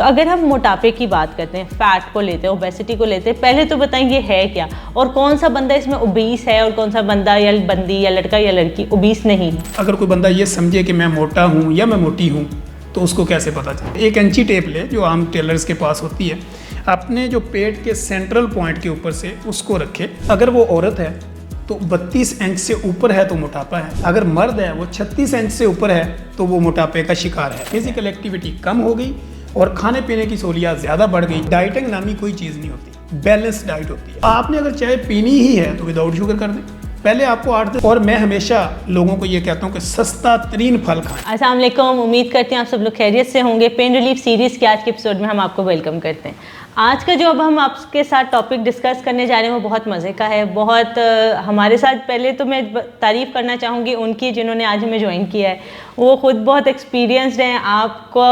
तो अगर हम मोटापे की बात करते हैं, फैट को लेते हैं, ओबेसिटी को लेते हैं, पहले तो बताएं ये है क्या और कौन सा बंदा इसमें ओबीस है और कौन सा बंदा या बंदी या लड़का या लड़की ओबीस नहीं है। अगर कोई बंदा ये समझे कि मैं मोटा हूँ या मैं मोटी हूँ तो उसको कैसे पता चले। एक इंची टेप ले जो आम टेलर्स के पास होती है, अपने जो पेट के सेंट्रल पॉइंट के ऊपर से उसको रखे। अगर वो औरत है तो 32 इंच से ऊपर है तो मोटापा है, अगर मर्द है वो 36 इंच से ऊपर है तो वो मोटापे का शिकार है। फिजिकल एक्टिविटी कम हो गई और खाने पीने की सहूलियत ज़्यादा बढ़ गई। डाइटिंग नामी कोई चीज़ नहीं होती, बैलेंस डाइट होती है। आपने अगर चाय पीनी ही है तो विदाउट शुगर कर दें, पहले आपको 8 और मैं हमेशा लोगों को ये कहता हूँ कि सस्ता तरीन फल खाएं। अस्सलाम वालेकुम, उम्मीद करते हैं आप सब लोग खैरियत से होंगे। पेन रिलीफ सीरीज़ के आज के एपिसोड में हम आपको वेलकम करते हैं। आज का जो अब हम आपके साथ टॉपिक डिस्कस करने जा रहे हैं वो बहुत मज़े का है। बहुत हमारे साथ पहले तो मैं तारीफ़ करना चाहूँगी उनकी जिन्होंने आज हमें ज्वाइन किया है। वो ख़ुद बहुत एक्सपीरियंस्ड हैं। आपको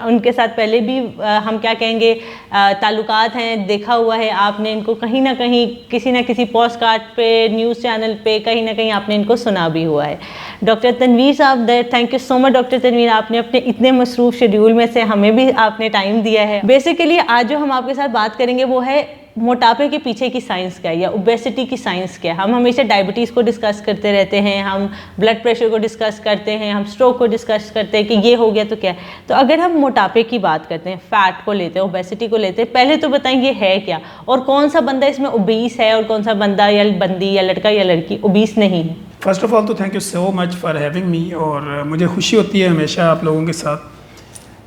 उनके साथ पहले भी हम क्या कहेंगे ताल्लुकात हैं, देखा हुआ है आपने इनको कहीं ना कहीं किसी न किसी पॉडकास्ट पे, न्यूज़ चैनल पे, कहीं ना कहीं आपने इनको सुना भी हुआ है। डॉक्टर तनवीर साहब, thank you so much doctor Tanveer, आपने अपने इतने मसरूफ़ शेड्यूल में से हमें भी आपने टाइम दिया है। बेसिकली आज जो हम आपके साथ बात करेंगे वो है मोटापे के पीछे की साइंस क्या है या ओबेसिटी की साइंस क्या है। हम हमेशा डायबिटीज़ को डिस्कस करते रहते हैं, हम ब्लड प्रेशर को डिस्कस करते हैं, हम स्ट्रोक को डिस्कस करते हैं कि ये हो गया तो क्या है। तो अगर हम मोटापे की बात करते हैं, फैट को लेते हैं, ओबेसिटी को लेते हैं, पहले तो बताएं ये है क्या और कौन सा बंदा इसमें ओबीस है और कौन सा बंदा या बंदी या लड़का या लड़की ओबीस नहीं है। फर्स्ट ऑफ ऑल तो thank you so much for having me. और मुझे खुशी होती है हमेशा आप लोगों के साथ,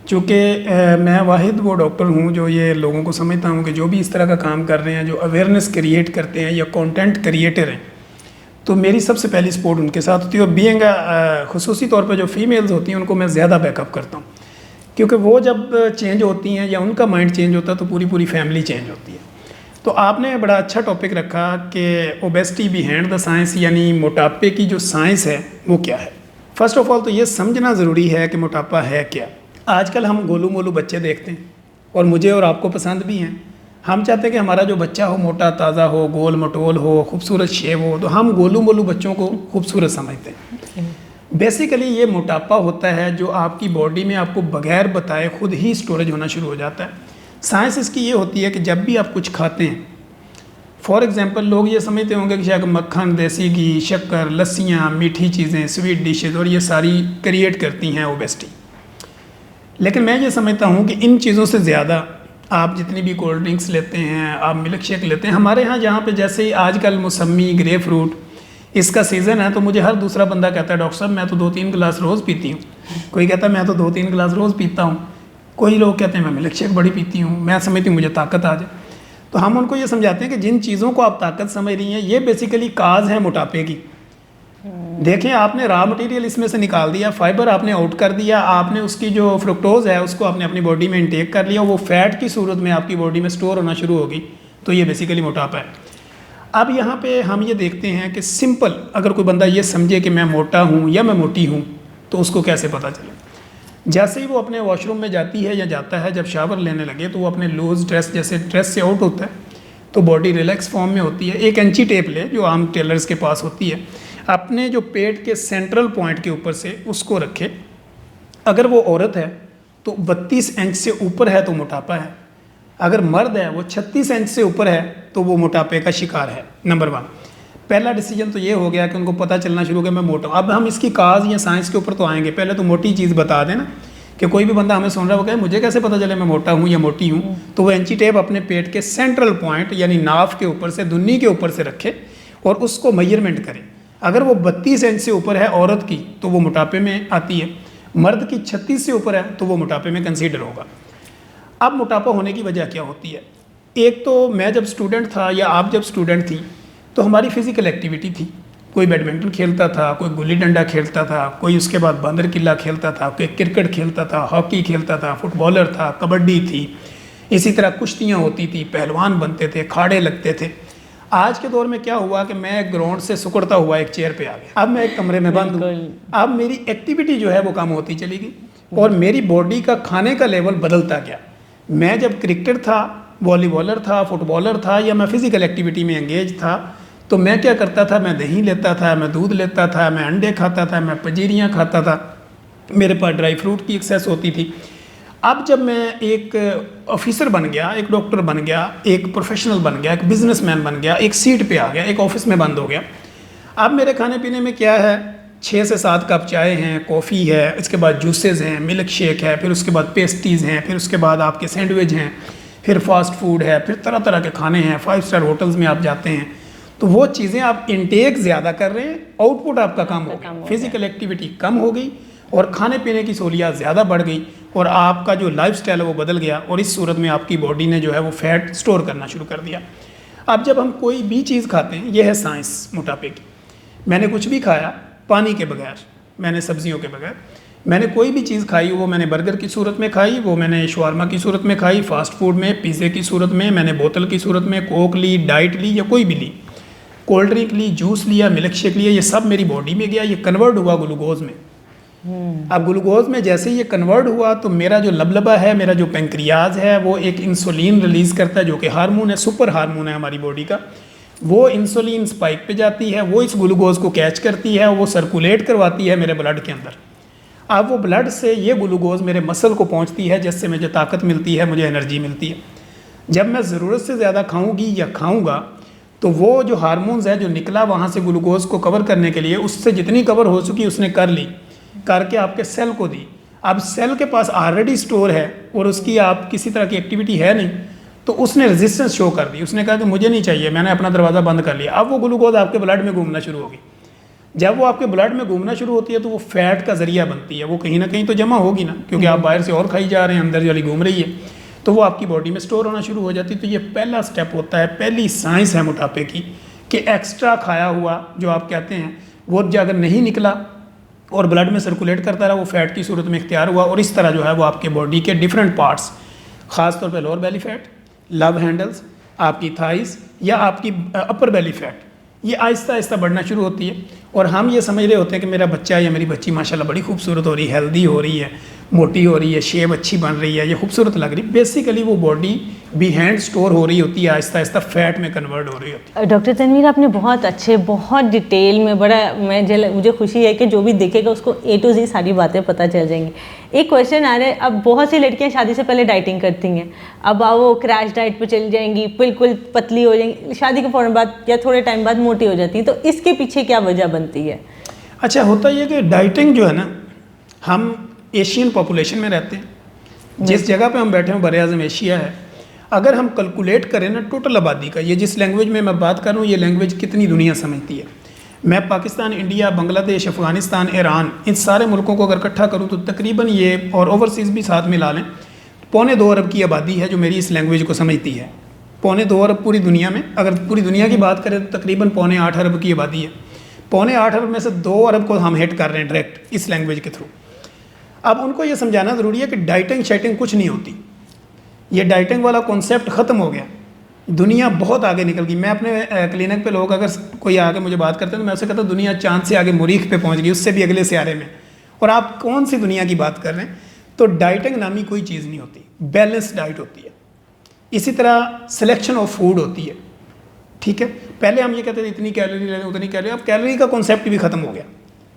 चूँकि मैं वाहिद वो डॉक्टर हूँ जो ये लोगों को समझता हूँ कि जो भी इस तरह का काम कर रहे हैं, जो अवेयरनेस क्रिएट करते हैं या कंटेंट क्रिएटर हैं, तो मेरी सबसे पहली सपोर्ट उनके साथ होती है। और बीइंग खुसूसी तौर पे जो फीमेल्स होती हैं उनको मैं ज़्यादा बैकअप करता हूँ, क्योंकि वो जब चेंज होती हैं या उनका माइंड चेंज होता है तो पूरी पूरी फैमिली चेंज होती है। तो आपने बड़ा अच्छा टॉपिक रखा कि ओबेसिटी बिहाइंड द साइंस, यानी मोटापे की जो साइंस है वो क्या है। फ़र्स्ट ऑफ ऑल तो ये समझना ज़रूरी है कि मोटापा है क्या। आजकल हम गोलू मोलू बच्चे देखते हैं और मुझे और आपको पसंद भी हैं। हम चाहते हैं कि हमारा जो बच्चा हो मोटा ताज़ा हो, गोल मटोल हो, खूबसूरत शेप हो, तो हम गोलू मोलू बच्चों को खूबसूरत समझते हैं। बेसिकली ये मोटापा होता है जो आपकी बॉडी में आपको बगैर बताए खुद ही स्टोरेज होना शुरू हो जाता है। साइंस इसकी ये होती है कि जब भी आप कुछ खाते हैं, फॉर एग्जांपल लोग ये समझते होंगे कि शायद मक्खन, देसी घी, शक्कर, लस्सियाँ, मीठी चीज़ें, स्वीट डिशेज़ और ये सारी क्रिएट करती हैं ओबेसिटी। लेकिन मैं ये समझता हूँ कि इन चीज़ों से ज़्यादा आप जितनी भी कोल्ड ड्रिंक्स लेते हैं, आप मिल्क शेक लेते हैं, हमारे यहाँ जहाँ पे जैसे ही आजकल मौसमी, ग्रेप फ्रूट इसका सीज़न है, तो मुझे हर दूसरा बंदा कहता है डॉक्टर साहब मैं तो 2-3 गिलास रोज़ पीती हूँ। कोई कहता है मैं तो 2-3 गिलास रोज़ पीता हूँ। कोई लोग कहते हैं मैं मिल्क शेक बड़ी पीती हूँ, मैं समझती हूँ मुझे ताकत आ जाए। तो हम उनको ये समझाते हैं कि जिन चीज़ों को आप ताकत समझ रही हैं ये बेसिकली काज है मोटापे की। देखें, आपने रॉ मटेरियल इसमें से निकाल दिया, फाइबर आपने आउट कर दिया, आपने उसकी जो फ्रुक्टोज है उसको आपने अपनी बॉडी में इंटेक कर लिया, वो फैट की सूरत में आपकी बॉडी में स्टोर होना शुरू होगी, तो ये बेसिकली मोटापा है। अब यहाँ पे हम ये देखते हैं कि सिंपल अगर कोई बंदा ये समझे कि मैं मोटा हूँ या मैं मोटी हूँ तो उसको कैसे पता चले। जैसे ही वो अपने वॉशरूम में जाती है या जाता है, जब शावर लेने लगे तो वो अपने लूज ड्रेस जैसे ड्रेस से आउट होता है तो बॉडी रिलैक्स फॉर्म में होती है। एक इंची टेप ले जो आम टेलर्स के पास होती है, अपने जो पेट के सेंट्रल पॉइंट के ऊपर से उसको रखे। अगर वो औरत है तो 32 इंच से ऊपर है तो मोटापा है, अगर मर्द है वो 36 इंच से ऊपर है तो वो मोटापे का शिकार है। नंबर 1 पहला डिसीजन तो ये हो गया कि उनको पता चलना शुरू हो गया मैं मोटा हूँ। अब हम इसकी काज या साइंस के ऊपर तो आएंगे, पहले तो मोटी चीज़ बता देना कि कोई भी बंदा हमें सुन रहा होगा मुझे कैसे पता चले मैं मोटा हूँ या मोटी हूँ। तो वो इंची टेप अपने पेट के सेंट्रल पॉइंट यानी नाफ के ऊपर से, दुन्नी के ऊपर से रखे और उसको मेजरमेंट करें। अगर वो 32 इंच से ऊपर है औरत की तो वो मोटापे में आती है, मर्द की 36 से ऊपर है तो वो मोटापे में कंसीडर होगा। अब मोटापा होने की वजह क्या होती है? एक तो मैं जब स्टूडेंट था या आप जब स्टूडेंट थी तो हमारी फ़िज़िकल एक्टिविटी थी। कोई बैडमिंटन खेलता था, कोई गुल्ली डंडा खेलता था, कोई उसके बाद बंदर किला खेलता था, कोई क्रिकेट खेलता था, हॉकी खेलता था, फुटबॉलर था, कबड्डी थी, इसी तरह कुश्तियाँ होती थी, पहलवान बनते थे, खाड़े लगते थे। आज के दौर में क्या हुआ कि मैं ग्राउंड से सुकड़ता हुआ एक चेयर पे आ गया, अब मैं एक कमरे में बंद हूँ। अब मेरी एक्टिविटी जो है वो कम होती चली गई और मेरी बॉडी का खाने का लेवल बदलता गया। मैं जब क्रिकेटर था, वॉलीबॉलर था, फुटबॉलर था या मैं फ़िज़िकल एक्टिविटी में एंगेज था तो मैं क्या करता था, मैं दही लेता था, मैं दूध लेता था, मैं अंडे खाता था, मैं पंजीरियाँ खाता था, मेरे पास ड्राई फ्रूट की एक्सेस होती थी। अब जब मैं एक ऑफिसर बन गया, एक डॉक्टर बन गया, एक प्रोफेशनल बन गया, एक बिजनेसमैन बन गया, एक सीट पे आ गया, एक ऑफिस में बंद हो गया, अब मेरे खाने पीने में क्या है, 6 से 7 कप चाय हैं, कॉफ़ी है, इसके बाद जूसेस हैं, मिल्क शेक है, फिर उसके बाद पेस्ट्रीज़ हैं, फिर उसके बाद आपके सैंडविच हैं, फिर फास्ट फूड है, फिर तरह तरह के खाने हैं, 5 स्टार होटल्स में आप जाते हैं। तो वो चीज़ें आप इंटेक ज़्यादा कर रहे हैं, आउटपुट आपका कम हो गया, फिजिकल एक्टिविटी कम हो गई और खाने पीने की सहूलियात ज़्यादा बढ़ गई और आपका जो लाइफस्टाइल है वो बदल गया और इस सूरत में आपकी बॉडी ने जो है वो फैट स्टोर करना शुरू कर दिया। अब जब हम कोई भी चीज़ खाते हैं, ये है साइंस मोटापे की। मैंने कुछ भी खाया पानी के बगैर, मैंने सब्जियों के बगैर, मैंने कोई भी चीज़ खाई, वो मैंने बर्गर की सूरत में खाई, वो मैंने शवारमा की सूरत में खाई, फास्ट फूड में, पिज़्ज़े की सूरत में, मैंने बोतल की सूरत में कोक ली, डाइट ली या कोई भी ली, कोल्ड ड्रिंक ली, जूस लिया, मिल्क शेक लिया, ये सब मेरी बॉडी में गया, ये कन्वर्ट हुआ ग्लूकोज में। अब ग्लूकोज में जैसे ही ये कन्वर्ट हुआ तो मेरा जो लबलबा है, मेरा जो पेंक्रियाज है, वो एक इंसुलिन रिलीज़ करता है जो कि हार्मोन है, सुपर हार्मोन है हमारी बॉडी का। वो इंसुलिन स्पाइक पे जाती है, वो इस ग्लूकोज को कैच करती है, वो सर्कुलेट करवाती है मेरे ब्लड के अंदर। अब वो ब्लड से ये ग्लूकोज मेरे मसल को पहुंचती है, जिससे मुझे ताकत मिलती है, मुझे एनर्जी मिलती है। जब मैं ज़रूरत से ज़्यादा खाऊंगी या खाऊंगा तो वो जो हार्मोन्स है जो निकला वहाँ से ग्लूकोज को कवर करने के लिए, उससे जितनी कवर हो चुकी उसने कर ली, करके आपके सेल को दी। अब सेल के पास ऑलरेडी स्टोर है और उसकी आप किसी तरह की एक्टिविटी है नहीं, तो उसने रेजिस्टेंस शो कर दी, उसने कहा कि मुझे नहीं चाहिए, मैंने अपना दरवाज़ा बंद कर लिया। अब वो ग्लूकोज आपके ब्लड में घूमना शुरू होगी। जब वो आपके ब्लड में घूमना शुरू होती है तो वो फैट का जरिया बनती है, वो कहीं ना कहीं तो जमा होगी ना, क्योंकि आप बाहर से और खाई जा रहे हैं, अंदर वाली घूम रही है, तो वो आपकी बॉडी में स्टोर होना शुरू हो जाती है। तो ये पहला स्टेप होता है, पहली साइंस है मोटापे की, कि एक्स्ट्रा खाया हुआ जो आप कहते हैं वो अगर नहीं निकला और ब्लड में सर्कुलेट करता रहा, वो फैट की सूरत में इख्तियार हुआ और इस तरह जो है वो आपके बॉडी के डिफरेंट पार्ट्स, ख़ासतौर पर lower belly fat, love handles, आपकी थाइस या आपकी अपर बेली फैट, ये आहिस्ता आहिस्ता बढ़ना शुरू होती है। और हम ये समझ रहे होते हैं कि मेरा बच्चा या मेरी बच्ची माशाल्लाह बड़ी खूबसूरत हो रही है, हेल्दी हो रही है, मोटी हो रही है, शेप अच्छी बन रही है, ये खूबसूरत लग रही है। बेसिकली वो बॉडी बिहाइंड स्टोर हो रही होती है, आहिस्ता आहिस्ता फैट में कन्वर्ट हो रही होती है। डॉक्टर तनवीर, आपने बहुत अच्छे, बहुत डिटेल में, बड़ा मुझे खुशी है कि जो भी देखेगा उसको A to Z सारी बातें पता चल जाएंगी। एक क्वेश्चन आ रहा है, अब बहुत सी लड़कियां शादी से पहले डाइटिंग करती हैं, अब वो क्रैश डाइट पे चली जाएंगी, बिल्कुल पतली हो जाएंगी, शादी के फ़ौरन बाद या थोड़े टाइम बाद मोटी हो जाती हैं, तो इसके पीछे क्या वजह बनती है? अच्छा, होता ये कि डाइटिंग जो है ना, हम एशियन पॉपुलेशन में रहते हैं, जिस जगह पे हम बैठे हैं बर आज़म एशिया है। अगर हम कैलकुलेट करें ना टोटल आबादी का, ये जिस लैंग्वेज में मैं बात कर रहा हूँ, ये लैंग्वेज कितनी दुनिया समझती है। मैं पाकिस्तान, इंडिया, बांग्लादेश, अफ़गानिस्तान, ईरान, इन सारे मुल्कों को अगर इकट्ठा करूँ तो तकरीबन ये, और ओवरसीज़ भी साथ मिला लें, 2.25 अरब की आबादी है जो मेरी इस लैंग्वेज को समझती है। 2.25 अरब पूरी दुनिया में, अगर पूरी दुनिया की बात करें तो तकरीबन 7.25 अरब की आबादी है। 7.25 अरब में से 2 अरब को हम हिट कर रहे हैं डायरेक्ट इस लैंग्वेज के थ्रू। अब उनको ये समझाना ज़रूरी है कि डाइटिंग शाइटिंग कुछ नहीं होती, ये डाइटिंग वाला कॉन्सेप्ट ख़त्म हो गया, दुनिया बहुत आगे निकल गई। मैं अपने क्लिनिक पे लोग अगर कोई आके मुझे बात करते हैं तो मैं उससे कहता हूँ दुनिया चांद से आगे मरीख पे पहुँच गई, उससे भी अगले सियारे में, और आप कौन सी दुनिया की बात कर रहे हैं। तो डाइटिंग नामी कोई चीज़ नहीं होती, बैलेंस डाइट होती है। इसी तरह सिलेक्शन ऑफ फूड होती है, ठीक है। पहले हम ये कहते थे इतनी कैलोरी लें, उतनी कैलोरी, अब कैलोरी का कॉन्सेप्ट भी ख़त्म हो गया।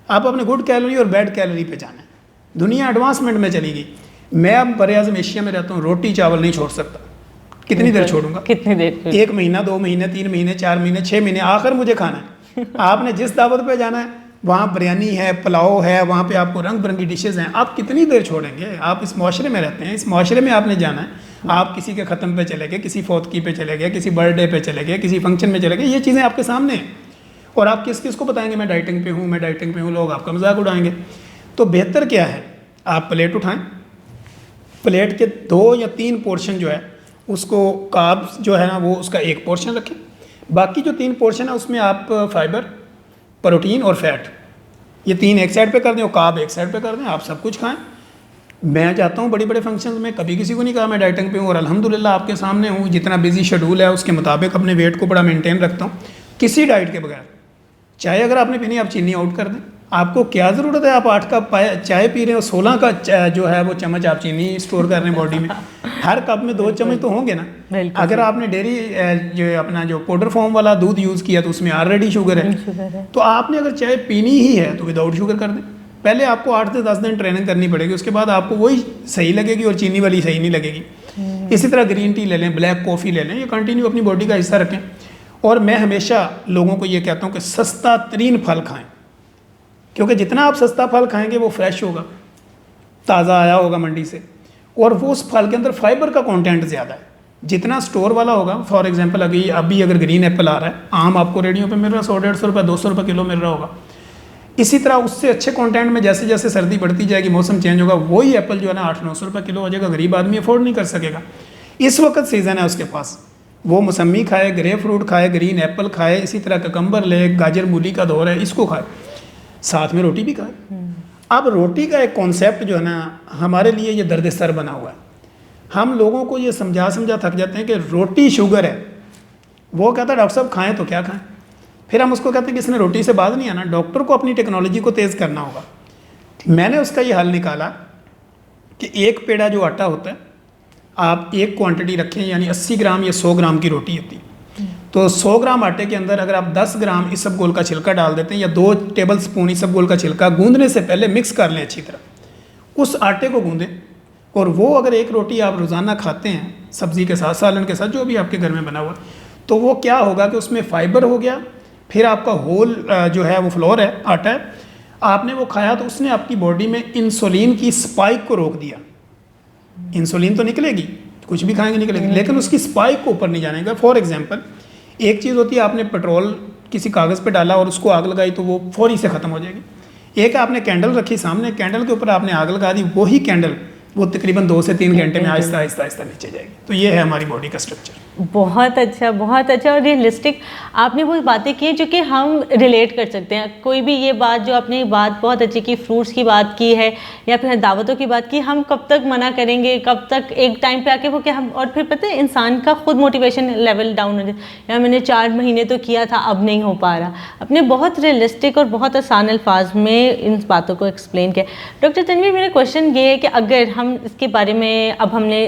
आप अपने गुड कैलोरी और बैड कैलोरी पे जाना है, दुनिया एडवांसमेंट में चली गई। मैं अब बर आज़म एशिया में रहता हूँ, रोटी चावल नहीं छोड़ सकता। कितनी देर छोड़ूंगा? कितनी देर? 1 महीना, 2 महीने, 3 महीने, 4 महीने, 6 महीने, आखिर मुझे खाना है। आपने जिस दावत पे जाना है वहाँ बिरयानी है, पुलाव है, वहाँ पे आपको रंग बिरंगी डिशेज़ हैं, आप कितनी देर छोड़ेंगे? आप इस माशरे में रहते हैं, इस माशरे में आपने जाना है। आप किसी के ख़त्म पे चले गए, किसी फौतगी पे चले गए, किसी बर्थडे पे चले गए, किसी फंक्शन में चले गए, ये चीज़ें आपके सामने हैं। और आप किस किस को बताएंगे मैं डाइटिंग पे हूँ, मैं डाइटिंग पे हूँ, लोग आपका मजाक उड़ाएंगे। तो बेहतर क्या है, आप प्लेट उठाएं, प्लेट के 2 या 3 पोर्शन जो है उसको कार्ब्स जो है ना वो उसका 1 पोर्शन रखें, बाकी जो 3 पोर्शन है उसमें आप फाइबर, प्रोटीन और फैट, ये 3 एक साइड पे कर दें और कार्ब एक साइड पे कर दें, आप सब कुछ खाएं। मैं जाता हूँ बड़े बड़े फंक्शंस में, कभी किसी को नहीं कहा मैं डाइटिंग पे हूँ, और अल्हम्दुलिल्लाह आपके सामने हूँ। जितना बिजी शेड्यूल है उसके मुताबिक अपने वेट को बड़ा मेंटेन रखता हूँ, किसी डाइट के बगैर। चाय अगर आपने पीनी, आप चीनी आउट कर दें, आपको क्या ज़रूरत है, आप 8 कप चाय पी रहे हो, 16 का जो है वो चम्मच आप चीनी स्टोर कर रहे हैं बॉडी में, हर कप में 2 चम्मच तो होंगे ना। अगर आपने डेयरी जो अपना जो पाउडर फॉर्म वाला दूध यूज़ किया तो उसमें ऑलरेडी शुगर है, तो आपने अगर चाय पीनी ही है तो विदाउट शुगर कर दें। पहले आपको 8 से 10 दिन ट्रेनिंग करनी पड़ेगी, उसके बाद आपको वही सही लगेगी और चीनी वाली सही नहीं लगेगी। इसी तरह ग्रीन टी ले लें, ब्लैक कॉफ़ी ले लें, ये कंटिन्यू अपनी बॉडी का हिस्सा रखें। और मैं हमेशा लोगों को ये कहता हूँ कि सस्ता तरीन फल खाएं, क्योंकि जितना आप सस्ता फल खाएंगे वो फ्रेश होगा, ताज़ा आया होगा मंडी से, और वो उस फल के अंदर फाइबर का कंटेंट ज़्यादा है। जितना स्टोर वाला होगा, फॉर एग्जांपल अभी अगर ग्रीन एप्पल आ रहा है, आम आपको रेडियो पे मिल रहा है 100-150 रुपये 200 रुपये किलो मिल रहा होगा। इसी तरह उससे अच्छे कंटेंट में जैसे जैसे सर्दी बढ़ती जाएगी, मौसम चेंज होगा, वही एप्पल जो है ना 800-900 रुपये किलो हो जाएगा। गरीब आदमी अफोर्ड नहीं कर सकेगा। इस वक्त सीज़न है उसके पास, वो मौसमी खाए, ग्रेप फ्रूट खाए, ग्रीन एप्पल खाए, इसी तरह ककम्बर ले, गाजर मूली का दौर है, इसको खाए, साथ में रोटी भी खाए। अब रोटी का एक कॉन्सेप्ट जो है ना हमारे लिए ये दर्द सर बना हुआ है। हम लोगों को ये समझा थक जाते हैं कि रोटी शुगर है। वो कहता है डॉक्टर साहब खाएं तो क्या खाएं, फिर हम उसको कहते हैं कि इसने रोटी से बात नहीं आना, डॉक्टर को अपनी टेक्नोलॉजी को तेज़ करना होगा। मैंने उसका ये हल निकाला कि एक पेड़ा जो आटा होता है, आप एक क्वांटिटी रखें, यानी 80 ग्राम या 100 ग्राम की रोटी होती है, तो 100 ग्राम आटे के अंदर अगर आप 10 ग्राम इसबगोल का छिलका डाल देते हैं या 2 टेबल स्पून इसबगोल का छिलका, गूंदने से पहले मिक्स कर लें अच्छी तरह, उस आटे को गूंदें, और वो अगर एक रोटी आप रोज़ाना खाते हैं सब्ज़ी के साथ, सालन के साथ, जो भी आपके घर में बना हुआ, तो वो क्या होगा कि उसमें फाइबर हो गया, फिर आपका होल जो है वो फ्लोर है, आटा है, आपने वो खाया तो उसने आपकी बॉडी में इंसुलिन की स्पाइक को रोक दिया। इंसुलिन तो निकलेगी, कुछ भी खाएंगे निकलेगी, लेकिन उसकी स्पाइक को ऊपर नहीं जाने का। फॉर एग्जांपल, एक चीज़ होती है आपने पेट्रोल किसी कागज़ पे डाला और उसको आग लगाई तो वो फौरी से ख़त्म हो जाएगी। एक आपने कैंडल रखी सामने, कैंडल के ऊपर आपने आग लगा दी, वही कैंडल वो तकरीबन 2 से 3 घंटे में आहिस्ता आहिस्ता नीचे जाएगी। तो ये है हमारी बॉडी का स्ट्रक्चर। बहुत अच्छा और रियलिस्टिक आपने वो बातें की जो कि हम रिलेट कर सकते हैं। कोई भी ये बात जो आपने बात बहुत अच्छी की, फ्रूट्स की बात की है या फिर दावतों की बात की, हम कब तक मना करेंगे, कब तक एक टाइम पे आके वो क्या हम, और फिर पता है इंसान का खुद मोटिवेशन लेवल डाउन हो जाए, या मैंने 4 महीने तो किया था अब नहीं हो पा रहा। अपने बहुत रियलिस्टिक और बहुत आसान अल्फाज में इन बातों को एक्सप्लेन किया। डॉक्टर तनवीर, मेरा क्वेश्चन ये है कि अगर हम इसके बारे में, अब हमने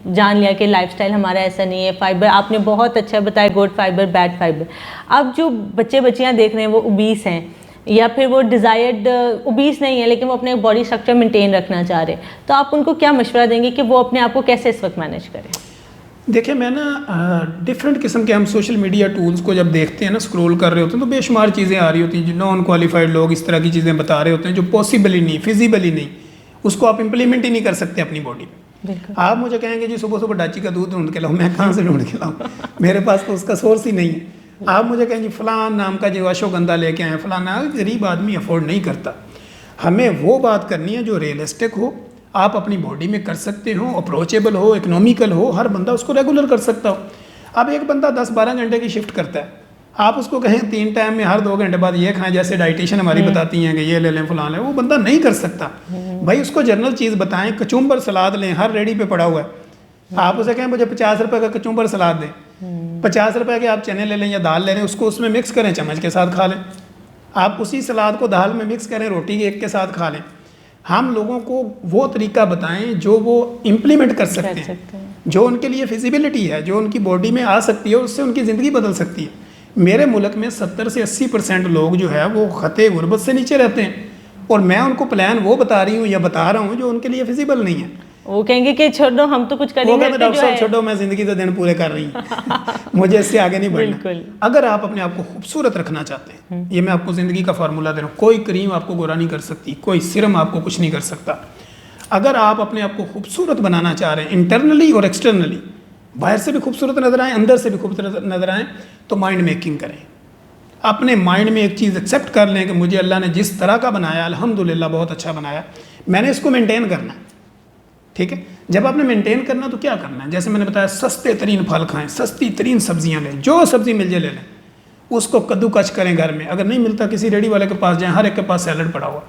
जान लिया कि लाइफस्टाइल हमारा ऐसा नहीं है, फाइबर आपने बहुत अच्छा बताया, गुड फाइबर बैड फाइबर, अब जो बच्चियां देख रहे हैं वो ओबीस हैं या फिर वो डिज़ायर्ड ओबीस नहीं है लेकिन वो अपने बॉडी स्ट्रक्चर मेंटेन रखना चाह रहे हैं, तो आप उनको क्या मशवरा देंगे कि वो अपने आप को कैसे इस वक्त मैनेज करें? देखिए, मैं ना डिफरेंट किस्म के हम सोशल मीडिया टूल्स को जब देखते हैं ना, स्क्रॉल कर रहे होते हैं, तो बेशुमार चीज़ें आ रही होती हैं, जो नॉन क्वालिफाइड लोग इस तरह की चीज़ें बता रहे होते हैं जो पॉसिबल ही नहीं, फिजिबल ही नहीं, उसको आप इम्प्लीमेंट ही नहीं कर सकते अपनी बॉडी में। आप मुझे कहेंगे जी सुबह सुबह डाची का दूध ढूंढ के लाऊं, मैं कहाँ से ढूंढ के लाऊं, मेरे पास तो उसका सोर्स ही नहीं है। आप मुझे कहेंगे फलान नाम का जो अश्वगंधा लेके आए, फलाना, गरीब आदमी अफोर्ड नहीं करता। हमें वो बात करनी है जो रियलिस्टिक हो, आप अपनी बॉडी में कर सकते हो, अप्रोचेबल हो, इकोनॉमिकल हो, हर बंदा उसको रेगुलर कर सकता हो। अब एक बंदा 10-12 घंटे की शिफ्ट करता है, आप उसको कहें 3 टाइम में हर 2 घंटे बाद ये खाएं, जैसे डाइटिशियन हमारी बताती हैं कि ये ले लें फलां लें, वो बंदा नहीं कर सकता। भाई उसको जनरल चीज़ बताएं, कचुम्बर सलाद लें, हर रेडी पे पड़ा हुआ है, आप उसे कहें मुझे 50 रुपये का कचुम्बर सलाद दें, 50 रुपये के आप चने ले लें या दाल ले लें, उसको उसमें मिक्स करें, चम्मच के साथ खा लें। आप उसी सलाद को दाल में मिक्स करें, रोटी एक के साथ खा लें। हम लोगों को वो तरीका बताएं जो वो इम्प्लीमेंट कर सकते हैं, जो उनके लिए फिजिबिलिटी है, जो उनकी बॉडी में आ सकती है, उससे उनकी ज़िंदगी बदल सकती है। मेरे मुल्क में 70 से 80% लोग जो है वो खते गुर्बत से नीचे रहते हैं, और मैं उनको प्लान वो बता रही हूँ या बता रहा हूँ जो उनके लिए फिजिबल नहीं है। वो कहेंगे कि छोड़ो हम तो कुछ करेंगे, वो कहते डॉक्टर साहब छोड़ो, मैं ज़िंदगी तो दिन पूरे कर रही हूँ मुझे इससे आगे नहीं बढ़ना। अगर आप अपने आप को खूबसूरत रखना चाहते हैं, ये मैं आपको ज़िंदगी का फार्मूला दे रहा हूँ, कोई क्रीम आपको गोरा नहीं कर सकती, कोई सिरम आपको कुछ नहीं कर सकता। अगर आप अपने आप को खूबसूरत बनाना चाह रहे हैं, इंटरनली और एक्सटर्नली, बाहर से भी खूबसूरत नज़र आएँ, अंदर से भी खूबसूरत नज़र आएँ, तो माइंड मेकिंग करें। अपने माइंड में एक चीज़ एक्सेप्ट कर लें कि मुझे अल्लाह ने जिस तरह का बनाया, अल्हम्दुलिल्लाह बहुत अच्छा बनाया, मैंने इसको मेंटेन करना है। ठीक है, जब आपने मेंटेन करना तो क्या करना है, जैसे मैंने बताया, सस्ते तरीन फल खाएं, सस्ती तरीन सब्जियां लें, जो सब्ज़ी मिल जाए ले लें, उसको कद्दूकस करें घर में। अगर नहीं मिलता किसी रेडी वाले के पास जाएं, हर एक के पास सैलड पड़ा हुआ,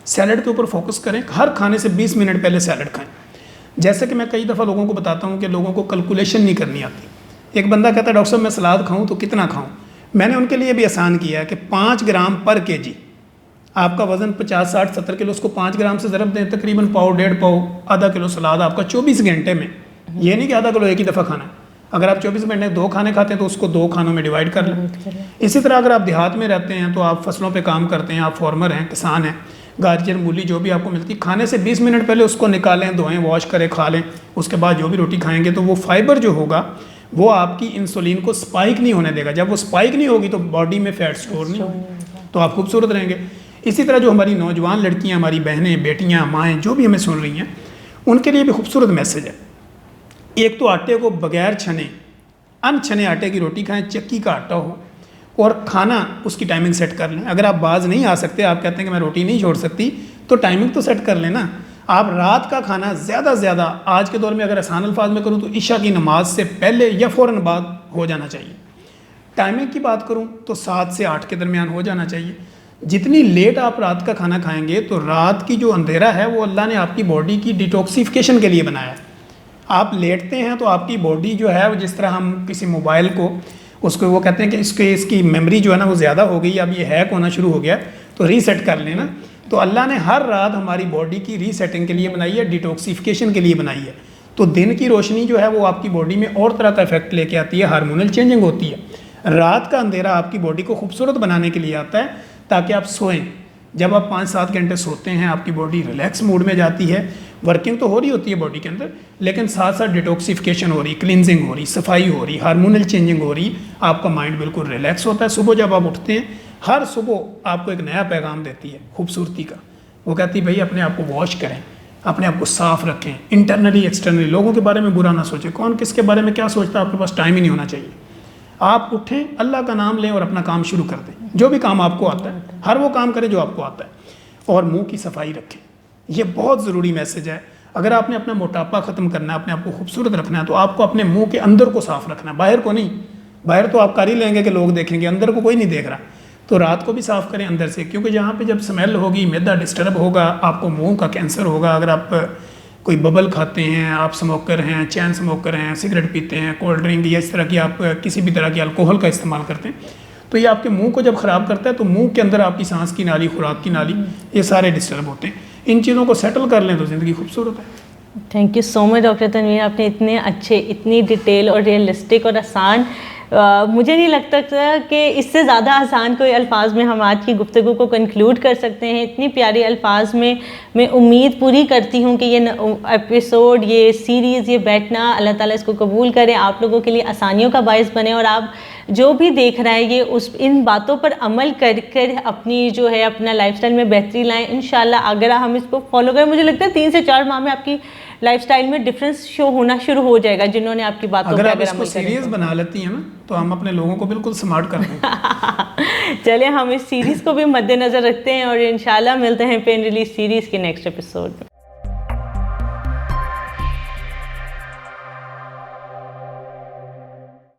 सैलड के ऊपर फोकस करें, हर खाने से 20 मिनट पहले सैलड खाएँ। जैसे कि मैं कई दफ़ा लोगों को बताता हूँ कि लोगों को कैलकुलेशन नहीं करनी आती। एक बंदा कहता है डॉक्टर साहब मैं सलाद खाऊँ तो कितना खाऊँ, मैंने उनके लिए भी आसान किया है कि 5 ग्राम पर केजी, आपका वज़न 50, 60, 70 किलो, उसको 5 ग्राम से ज़रब दें, तकरीबन पाव, 1.5 पाव, आधा किलो सलाद आपका 24 घंटे में। ये नहीं कि आधा किलो एक ही दफ़ा खाना है, अगर आप 24 घंटे में 2 खाने खाते हैं तो उसको 2 खानों में डिवाइड कर लें। इसी तरह अगर आप देहात में रहते हैं तो आप फसलों पे काम करते हैं, आप फार्मर हैं, किसान हैं, गाजर मूली जो भी आपको मिलती है, खाने से 20 मिनट पहले उसको निकालें, धोएं, वॉश करें, खा लें। उसके बाद जो भी रोटी खाएंगे तो वो फाइबर जो होगा वो आपकी इंसुलिन को स्पाइक नहीं होने देगा। जब वो स्पाइक नहीं होगी तो बॉडी में फैट स्टोर नहीं होगी, तो आप खूबसूरत रहेंगे। इसी तरह जो हमारी नौजवान लड़कियां, हमारी बहनें, बेटियां, माएँ जो भी हमें सुन रही हैं, उनके लिए भी खूबसूरत मैसेज है। एक तो आटे को बगैर छने, अनछने आटे की रोटी खाएं, चक्की का आटा हो, और खाना उसकी टाइमिंग सेट कर लें। अगर आप बाज नहीं आ सकते, आप कहते हैं कि मैं रोटी नहीं छोड़ सकती, तो टाइमिंग तो सेट कर लेना। आप रात का खाना ज़्यादा से ज़्यादा, आज के दौर में अगर आसान अल्फाज में करूँ तो इशा की नमाज से पहले या फ़ौरन बाद हो जाना चाहिए। टाइमिंग की बात करूँ तो 7 से 8 के दरमियान हो जाना चाहिए। जितनी लेट आप रात का खाना खाएंगे तो रात की जो अंधेरा है वो अल्लाह ने आपकी बॉडी की डिटॉक्सिफिकेशन के लिए बनाया है। आप लेटते हैं तो आपकी बॉडी जो है वो, जिस तरह हम किसी मोबाइल को, उसको वो कहते हैं कि इसकी मेमोरी जो है ना वो ज़्यादा हो गई, अब ये हैक होना शुरू हो गया, तो रीसेट कर लेना। तो अल्लाह ने हर रात हमारी बॉडी की रीसेटिंग के लिए बनाई है, डिटॉक्सिफिकेशन के लिए बनाई है। तो दिन की रोशनी जो है वो आपकी बॉडी में और तरह का इफेक्ट लेके आती है, हार्मोनल चेंजिंग होती है। रात का अंधेरा आपकी बॉडी को खूबसूरत बनाने के लिए आता है ताकि आप सोएं। जब आप 5-7 घंटे सोते हैं आपकी बॉडी रिलैक्स मूड में जाती है। वर्किंग तो हो रही होती है बॉडी के अंदर, लेकिन साथ साथ डिटॉक्सिफिकेशन हो रही, क्लिनजिंग हो रही, सफाई हो रही, हार्मोनल चेंजिंग हो रही, आपका माइंड बिल्कुल रिलैक्स होता है। सुबह जब आप उठते हैं, हर सुबह आपको एक नया पैगाम देती है खूबसूरती का। वो कहती है भाई अपने आप को वॉश करें, अपने आप को साफ रखें, इंटरनली एक्सटर्नली। लोगों के बारे में बुरा ना सोचें, कौन किसके बारे में क्या सोचता है आपके पास टाइम ही नहीं होना चाहिए। आप उठें, अल्लाह का नाम लें और अपना काम शुरू कर दें। जो भी काम आपको आता है, हर वो काम करें जो आपको आता है, और मुंह की सफाई रखें। ये बहुत ज़रूरी मैसेज है। अगर आपने अपना मोटापा ख़त्म करना है, अपने आप को खूबसूरत रखना है, तो आपको अपने मुंह के अंदर को साफ़ रखना है, बाहर को नहीं। बाहर तो आप कर ही लेंगे कि लोग देखेंगे, अंदर को कोई नहीं देख रहा। तो रात को भी साफ़ करें अंदर से, क्योंकि जहाँ पे जब स्मेल होगी, मैदा डिस्टर्ब होगा, आपको मुंह का कैंसर होगा। अगर आप कोई बबल खाते हैं, आप स्मोकर हैं, चैन स्मोकर हैं, सिगरेट पीते हैं, कोल्ड ड्रिंक या इस तरह की आप किसी भी तरह की अल्कोहल का इस्तेमाल करते हैं, तो ये आपके मुंह को जब ख़राब करता है, तो मुंह के अंदर आपकी सांस की नाली, खुराक की नाली, ये सारे डिस्टर्ब होते हैं। इन चीज़ों को सेटल कर लें तो ज़िंदगी खूबसूरत है। Thank you so much doctor Tanveer, आपने इतने अच्छे, इतनी डिटेल और रियलिस्टिक और आसान, मुझे नहीं लगता कि इससे ज़्यादा आसान कोई अल्फाज में हम आज की गुफ्तगू को कंक्लूड कर सकते हैं। इतनी प्यारी अल्फाज में मैं उम्मीद पूरी करती हूँ कि ये एपिसोड, ये सीरीज़, ये बैठना, अल्लाह ताला इसको कबूल करे, आप लोगों के लिए आसानियों का बायस बने, और आप जो भी देख रहा है ये इन बातों पर अमल कर कर अपनी जो है अपना लाइफस्टाइल में बेहतरी लाएं। इंशाल्लाह अगर हम इसको फॉलो करें, मुझे लगता है 3 से 4 माह में आपकी लाइफस्टाइल में डिफरेंस शो होना शुरू हो जाएगा, जिन्होंने आपकी बातों पर अगर इसको सीरियस बना लेती हैं ना, तो हम अपने लोगों को बिल्कुल स्मार्ट कर दें। चलिए हम इस सीरीज़ को भी मद्देनज़र रखते हैं और इंशाल्लाह मिलते हैं पेन रिलीज सीरीज़ के नेक्स्ट एपिसोड में।